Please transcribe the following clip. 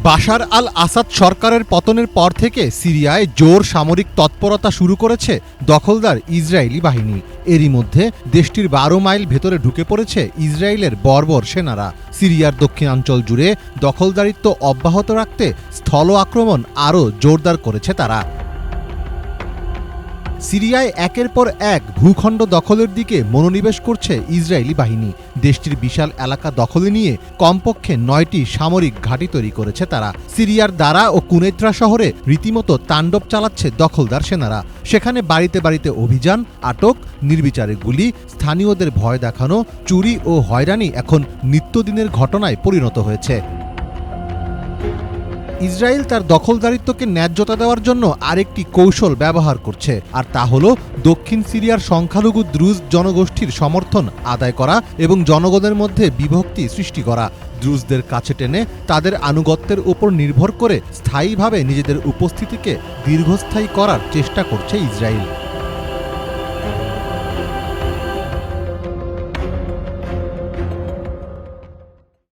বাশার আল আসাদ সরকারের পতনের পর থেকে সিরিয়ায় জোর সামরিক তৎপরতা শুরু করেছে দখলদার ইসরায়েলি বাহিনী। এরই মধ্যে দেশটির ১২ মাইল ভেতরে ঢুকে পড়েছে ইসরায়েলের বর্বর সেনারা। সিরিয়ার দক্ষিণাঞ্চল জুড়ে দখলদারিত্ব অব্যাহত রাখতে স্থল আক্রমণ আরও জোরদার করেছে তারা। সিরিয়ায় একের পর এক ভূখণ্ড দখলের দিকে মনোনিবেশ করছে ইসরায়েলি বাহিনী। দেশটির বিশাল এলাকা দখলে নিয়ে কমপক্ষে ৯টি সামরিক ঘাঁটি তৈরি করেছে তারা। সিরিয়ার দারা ও কুনেত্রা শহরে রীতিমতো তাণ্ডব চালাচ্ছে দখলদার সেনারা। সেখানে বাড়িতে বাড়িতে অভিযান, আটক, নির্বিচারে গুলি, স্থানীয়দের ভয় দেখানো, চুরি ও হয়রানি এখন নিত্যদিনের ঘটনায় পরিণত হয়েছে। ইসরায়েল তার দখলদারিত্বকে ন্যায্যতা দেওয়ার জন্য আরেকটি কৌশল ব্যবহার করছে, আর তা হল দক্ষিণ সিরিয়ার সংখ্যালঘু দ্রুজ জনগোষ্ঠীর সমর্থন আদায় করা এবং জনগণের মধ্যে বিভক্তি সৃষ্টি করা। দ্রুজদের কাছে টেনে তাদের আনুগত্যের উপর নির্ভর করে স্থায়ীভাবে নিজেদের উপস্থিতিকে দীর্ঘস্থায়ী করার চেষ্টা করছে ইসরায়েল।